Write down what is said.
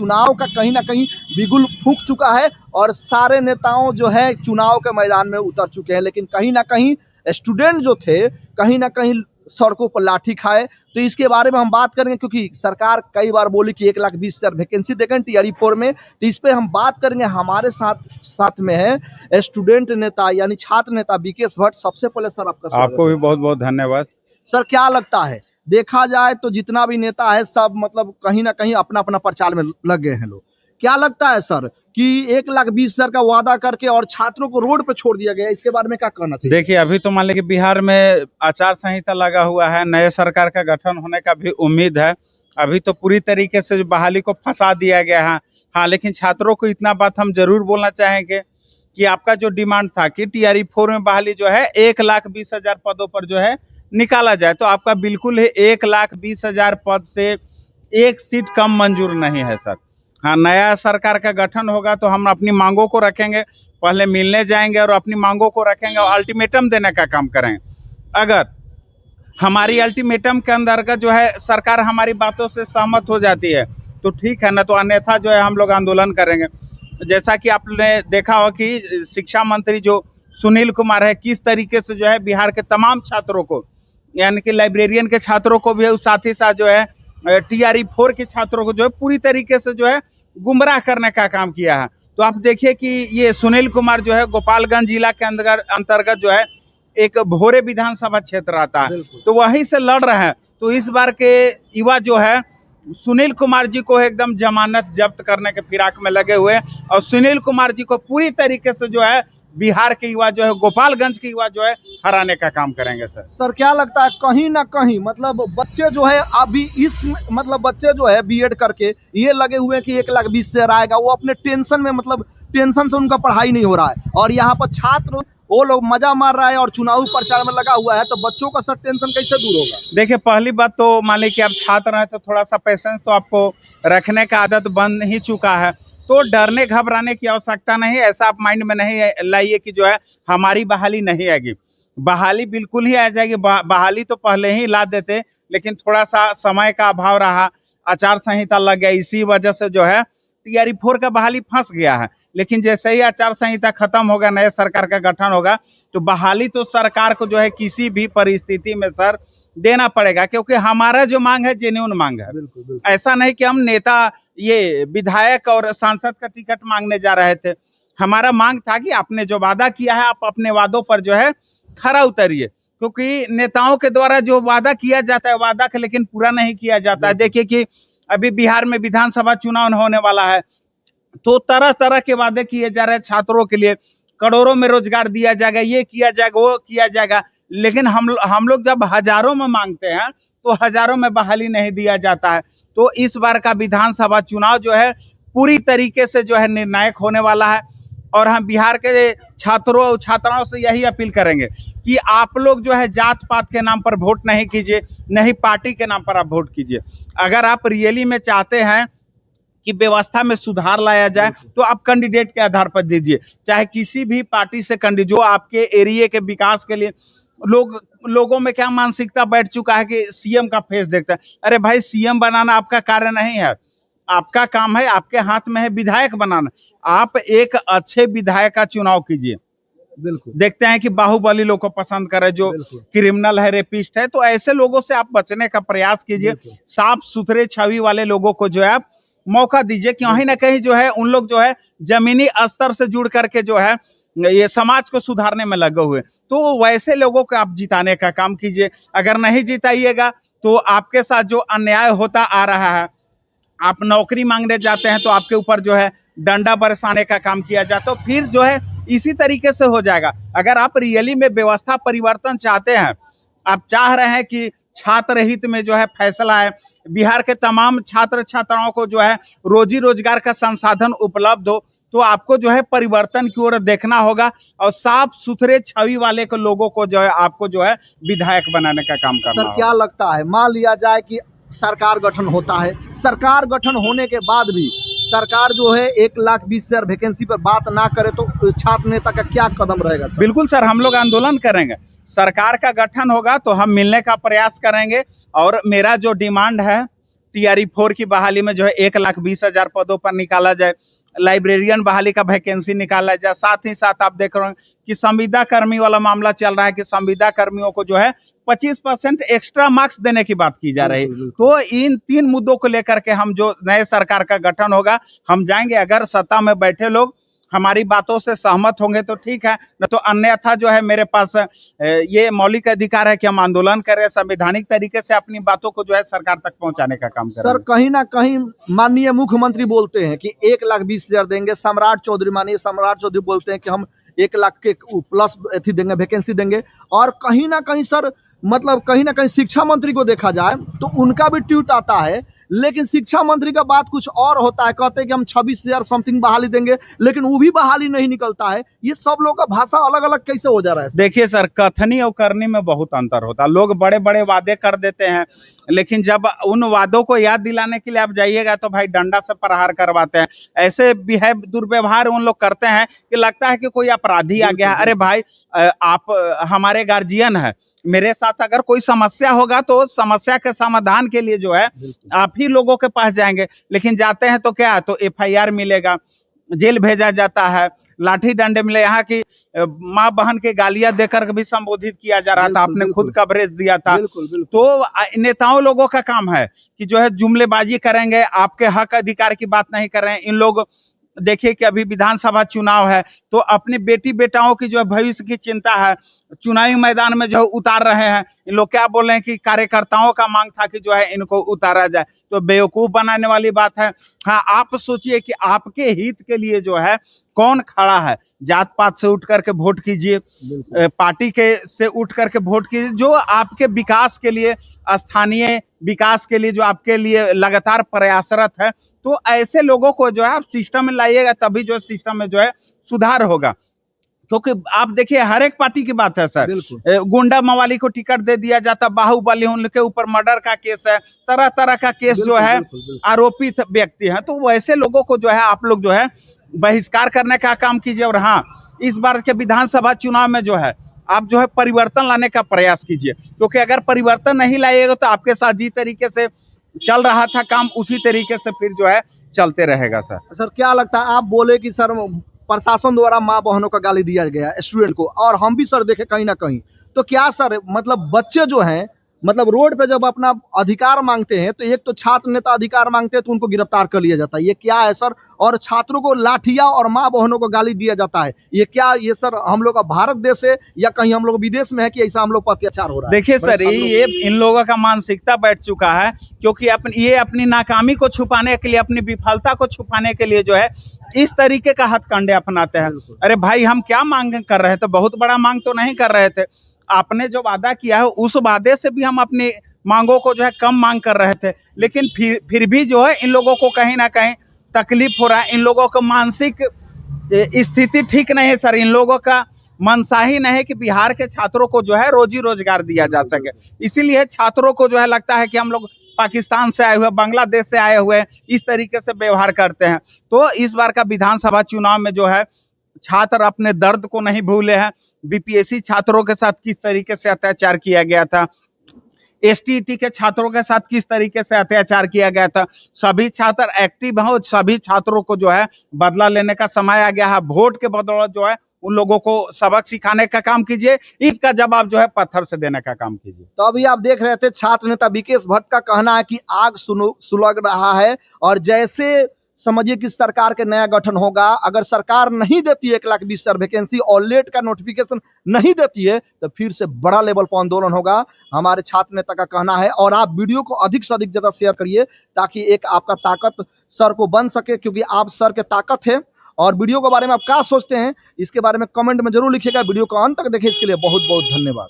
चुनाव का कहीं ना कहीं बिगुल फूंक चुका है और सारे नेताओं जो है चुनाव के मैदान में उतर चुके हैं, लेकिन कहीं ना कहीं स्टूडेंट जो थे कहीं ना कहीं सड़कों पर लाठी खाए। तो इसके बारे में हम बात करेंगे, क्योंकि सरकार कई बार बोली कि 1,20,000 वैकेंसी देंगे टीआरई 4 में। तो इस पे हम बात करेंगे। हमारे साथ में है स्टूडेंट नेता यानी छात्र नेता विकेश भट्ट। सबसे पहले सर आपका स्वागत आपको भी है। बहुत बहुत धन्यवाद। सर क्या लगता है, देखा जाए तो जितना भी नेता है सब मतलब कहीं ना कहीं अपना अपना प्रचार में लग गए हैं लोग, क्या लगता है सर कि 1,20,000 का वादा करके और छात्रों को रोड पे छोड़ दिया गया, इसके बारे में क्या कहना चाहिए? देखिए, अभी तो मान लीजिए बिहार में आचार संहिता लगा हुआ है, नए सरकार का गठन होने का भी उम्मीद है। अभी तो पूरी तरीके से बहाली को फंसा दिया गया है। हाँ, लेकिन छात्रों को इतना बात हम जरूर बोलना चाहेंगे कि आपका जो डिमांड था कि टीआरई 4 में बहाली जो है 1,20,000 पदों पर जो है निकाला जाए, तो आपका बिल्कुल ही 1,20,000 पद से एक सीट कम मंजूर नहीं है सर। हाँ, नया सरकार का गठन होगा तो हम अपनी मांगों को रखेंगे, पहले मिलने जाएंगे और अपनी मांगों को रखेंगे और अल्टीमेटम देने का काम करेंगे। अगर हमारी अल्टीमेटम के अंतर्गत जो है सरकार हमारी बातों से सहमत हो जाती है तो ठीक है, ना तो अन्यथा जो है हम लोग आंदोलन करेंगे। जैसा कि आपने देखा हो कि शिक्षा मंत्री जो सुनील कुमार है, किस तरीके से जो है बिहार के तमाम छात्रों को, यानी कि लाइब्रेरियन के छात्रों को भी, साथ ही साथ जो है टीआरई 4 के छात्रों को जो है पूरी तरीके से जो है गुमराह करने का काम किया है। तो आप देखिए कि ये सुनील कुमार जो है गोपालगंज जिला के अंतर्गत जो है एक भोरे विधानसभा क्षेत्र आता है, तो वहीं से लड़ रहे हैं। तो इस बार के युवा जो है सुनील कुमार जी को एकदम जमानत जब्त करने के फिराक में लगे हुए, और सुनील कुमार जी को पूरी तरीके से जो है बिहार के युवा जो है, गोपालगंज के युवा जो है हराने का काम करेंगे सर। क्या लगता है कहीं ना कहीं मतलब बच्चे जो है अभी इस मतलब बच्चे जो है बीएड करके ये लगे हुए हैं कि 1,20,000 आएगा, वो अपने टेंशन में मतलब टेंशन से उनका पढ़ाई नहीं हो रहा है, और यहाँ पर छात्र वो लोग मजा मार रहा है और चुनावी प्रचार में लगा हुआ है, तो बच्चों का सर टेंशन कैसे दूर होगा? देखिए, पहली बात तो मान लीजिए कि आप छात्र हैं तो थोड़ा सा पेशेंस तो आपको रखने का आदत बन ही चुका है, तो डरने घबराने की आवश्यकता नहीं। ऐसा आप माइंड में नहीं लाइए कि जो है हमारी बहाली नहीं आएगी। बहाली बिल्कुल ही आ जाएगी। बहाली तो पहले ही ला देते, लेकिन थोड़ा सा समय का अभाव रहा, आचार संहिता लग गया, इसी वजह से जो है टीआरई 4 का बहाली फंस गया है। लेकिन जैसे ही आचार संहिता खत्म होगा, नए सरकार का गठन होगा, तो बहाली तो सरकार को जो है किसी भी परिस्थिति में सर देना पड़ेगा, क्योंकि हमारा जो मांग है जेन्युइन मांग है। बिल्कुल। ऐसा नहीं कि हम नेता ये विधायक और सांसद का टिकट मांगने जा रहे थे। हमारा मांग था कि आपने जो वादा किया है, आप अपने वादों पर जो है खरा उतरिए, क्योंकि नेताओं के द्वारा जो वादा किया जाता है, वादा का लेकिन पूरा नहीं किया जाता है। देखिए कि अभी बिहार में विधानसभा चुनाव होने वाला है, तो तरह तरह के वादे किए जा रहे हैं। छात्रों के लिए करोड़ों में रोजगार दिया जाएगा, ये किया जाएगा, वो किया जाएगा, लेकिन हम लोग जब हजारों में मांगते हैं तो हजारों में बहाली नहीं दिया जाता है। तो इस बार का विधानसभा चुनाव जो है पूरी तरीके से जो है निर्णायक होने वाला है, और हम बिहार के छात्रों और छात्राओं से यही अपील करेंगे कि आप लोग जो है जात पात के नाम पर वोट नहीं कीजिए, नहीं पार्टी के नाम पर आप वोट कीजिए। अगर आप रियली में चाहते हैं कि व्यवस्था में सुधार लाया जाए, तो आप कैंडिडेट के आधार पर दीजिए, चाहे किसी भी पार्टी से कैंडिडेट, जो आपके एरिया के विकास के लिए। लोगों में क्या मानसिकता बैठ चुका है कि सीएम का फेस देखता है। अरे भाई, सीएम बनाना आपका कार्य नहीं है, आपका काम है, आपके हाथ में है विधायक बनाना। आप एक अच्छे विधायक का चुनाव कीजिए। बिल्कुल। देखते हैं कि बाहुबली लोग को पसंद करे, जो क्रिमिनल है, रेपिस्ट है, तो ऐसे लोगों से आप बचने का प्रयास कीजिए। साफ सुथरे छवि वाले लोगों को जो है आप मौका दीजिए, कहीं ना कहीं जो है उन लोग जो है जमीनी स्तर से जुड़ करके जो है ये समाज को सुधारने में लगे हुए, तो वैसे लोगों को आप जिताने का काम कीजिए। अगर नहीं जिताइएगा तो आपके साथ जो अन्याय होता आ रहा है, आप नौकरी मांगने जाते हैं तो आपके ऊपर जो है डंडा बरसाने का काम किया जाता है, फिर जो है इसी तरीके से हो जाएगा। अगर आप रियली में व्यवस्था परिवर्तन चाहते हैं, आप चाह रहे हैं कि छात्र हित में जो है फैसला है, बिहार के तमाम छात्र छात्राओं को जो है रोजी रोजगार का संसाधन उपलब्ध हो, तो आपको जो है परिवर्तन की ओर देखना होगा, और साफ सुथरे छवि वाले को लोगों को जो है आपको जो है विधायक बनाने का काम करना सर क्या लगता है, मान लिया जाए कि सरकार गठन होता है, सरकार गठन होने के बाद भी सरकार जो है 1,20,000 वैकेंसी पर बात ना करे तो छात्र नेता का क्या कदम रहेगा सर? बिल्कुल सर, हम लोग आंदोलन करेंगे। सरकार का गठन होगा तो हम मिलने का प्रयास करेंगे, और मेरा जो डिमांड है TRE 4 की बहाली में जो है 1,20,000 पदों पर निकाला जाए, लाइब्रेरियन बहाली का वैकेंसी निकाला जाए। साथ ही साथ आप देख रहे हो कि संविदा कर्मी वाला मामला चल रहा है कि संविदा कर्मियों को जो है 25% एक्स्ट्रा मार्क्स देने की बात की जा रही है। तो इन 3 मुद्दों को लेकर के हम जो नए सरकार का गठन होगा हम जाएंगे। अगर सत्ता में बैठे लोग हमारी बातों से सहमत होंगे तो ठीक है, न तो अन्यथा जो है मेरे पास ये मौलिक अधिकार है कि हम आंदोलन करें, संवैधानिक तरीके से अपनी बातों को जो है सरकार तक पहुंचाने का काम करें। सर कहीं ना कहीं माननीय मुख्यमंत्री बोलते हैं कि 1,20,000 देंगे, माननीय सम्राट चौधरी बोलते हैं कि हम 1 लाख के प्लस एथी देंगे, वैकेंसी देंगे। और कहीं ना कहीं सर मतलब कहीं ना कहीं शिक्षा मंत्री को देखा जाए तो उनका भी ट्वीट आता है, लेकिन शिक्षा मंत्री का बात कुछ और होता है। कहते हैं कि हम 26,000 समथिंग बहाली देंगे, लेकिन वो भी बहाली नहीं निकलता है। ये सब लोग का भाषा अलग अलग कैसे हो जा रहा है? देखिए सर, कथनी और करनी में बहुत अंतर होता है। लोग बड़े बड़े वादे कर देते हैं, लेकिन जब उन वादों को याद दिलाने के लिए आप जाइएगा तो भाई डंडा से प्रहार करवाते हैं। ऐसे दुर्व्यवहार उन लोग करते हैं कि लगता है कि कोई अपराधी आ गया। अरे भाई, आप हमारे गार्जियन है, मेरे साथ अगर कोई समस्या होगा तो समस्या के समाधान के लिए जो है आप ही लोगों के पास जाएंगे। लेकिन जाते हैं तो क्या, तो FIR मिलेगा, जेल भेजा जाता है, लाठी डंडे मिले। यहाँ की माँ बहन के गालियां देकर भी संबोधित किया जा रहा था। आपने खुद कवरेज दिया था। तो नेताओं लोगों का काम है कि जो है जुमलेबाजी करेंगे, आपके हक अधिकार की बात नहीं कर रहे हैं। इन लोग देखिए कि अभी विधानसभा चुनाव है तो अपने बेटी बेटाओं की जो है भविष्य की चिंता है, चुनावी मैदान में जो है उतार रहे हैं। इन लोग क्या बोल रहे हैं कि कार्यकर्ताओं का मांग था कि जो है इनको उतारा जाए, तो बेवकूफ बनाने वाली बात है। हाँ, आप सोचिए कि आपके हित के लिए जो है कौन खड़ा है। जात पात से उठ करके वोट कीजिए, पार्टी के से उठ करके वोट कीजिए, जो आपके विकास के लिए, स्थानीय विकास के लिए जो आपके लिए लगातार प्रयासरत है। तो ऐसे लोगों को जो है आप सिस्टम में लाइएगा, तभी जो सिस्टम में जो है सुधार होगा। क्योंकि आप देखिए हर एक पार्टी की बात है सर, गुंडा मवाली को टिकट दे दिया जाता, बाहुबली उनके ऊपर मर्डर का केस है, तरह तरह का केस जो है आरोपित व्यक्ति है। तो वैसे लोगों को जो है आप लोग जो है बहिष्कार करने का काम कीजिए। और हाँ, इस बार के विधानसभा चुनाव में जो है आप जो है परिवर्तन लाने का प्रयास कीजिए, क्योंकि अगर परिवर्तन नहीं लाइएगा तो आपके साथ जिस तरीके से चल रहा था काम, उसी तरीके से फिर जो है चलते रहेगा। सर क्या लगता है, आप बोले कि सर प्रशासन द्वारा माँ बहनों का गाली दिया गया स्टूडेंट को, और हम भी सर देखे कहीं ना कहीं, तो क्या सर मतलब बच्चे जो हैं मतलब रोड पे जब अपना अधिकार मांगते हैं तो एक तो छात्र नेता अधिकार मांगते हैं तो उनको गिरफ्तार कर लिया जाता है, ये क्या है सर? और छात्रों को लाठिया और माँ बहनों को गाली दिया जाता है, ये क्या? ये सर हम लोग का भारत देश है या कहीं हम लोग विदेश में है कि ऐसा हम लोग पर अत्याचार हो रहा है? देखिए सर, ये इन लोगों का मानसिकता बैठ चुका है, क्योंकि ये अपनी नाकामी को छुपाने के लिए, अपनी विफलता को छुपाने के लिए जो है इस तरीके का हथकंडे अपनाते हैं। अरे भाई, हम क्या मांग कर रहे थे? बहुत बड़ा मांग तो नहीं कर रहे थे। आपने जो वादा किया है उस वादे से भी हम अपनी मांगों को जो है कम मांग कर रहे थे, लेकिन फिर भी जो है इन लोगों को कहीं ना कहीं तकलीफ हो रहा है। इन लोगों को मानसिक स्थिति ठीक नहीं है सर। इन लोगों का मनसा ही नहीं है कि बिहार के छात्रों को जो है रोजी रोजगार दिया जा सके। इसीलिए छात्रों को जो है लगता है कि हम लोग पाकिस्तान से आए हुए, बांग्लादेश से आए हुए, इस तरीके से व्यवहार करते हैं। तो इस बार का विधानसभा चुनाव में जो है छात्र अपने दर्द को नहीं भूले हैं। BPSC छात्रों के साथ किस तरीके से अत्याचार किया गया था, STET के छात्रों के साथ किस तरीके से अत्याचार किया गया था। सभी छात्र एक्टिव हैं, सभी छात्रों को जो है बदला लेने का समय आ गया है। वोट के बदौलत जो है उन लोगों को सबक सिखाने का काम कीजिए, ईंट का जवाब जो है पत्थर से देने का काम कीजिए। तो अभी आप देख रहे थे छात्र नेता विकेश भट्ट का कहना है कि आग सुलग रहा है, और जैसे समझिए कि सरकार के नया गठन होगा, अगर सरकार नहीं देती है 1,20,000 वैकेंसी और लेट का नोटिफिकेशन नहीं देती है तो फिर से बड़ा लेवल पर आंदोलन होगा, हमारे छात्र नेता का कहना है। और आप वीडियो को अधिक से अधिक ज्यादा शेयर करिए ताकि एक आपका ताकत सर को बन सके, क्योंकि आप सर के ताकत है। और वीडियो के बारे में आप क्या सोचते हैं इसके बारे में कमेंट में जरूर लिखिएगा। वीडियो को अंत तक देखें, इसके लिए बहुत बहुत धन्यवाद।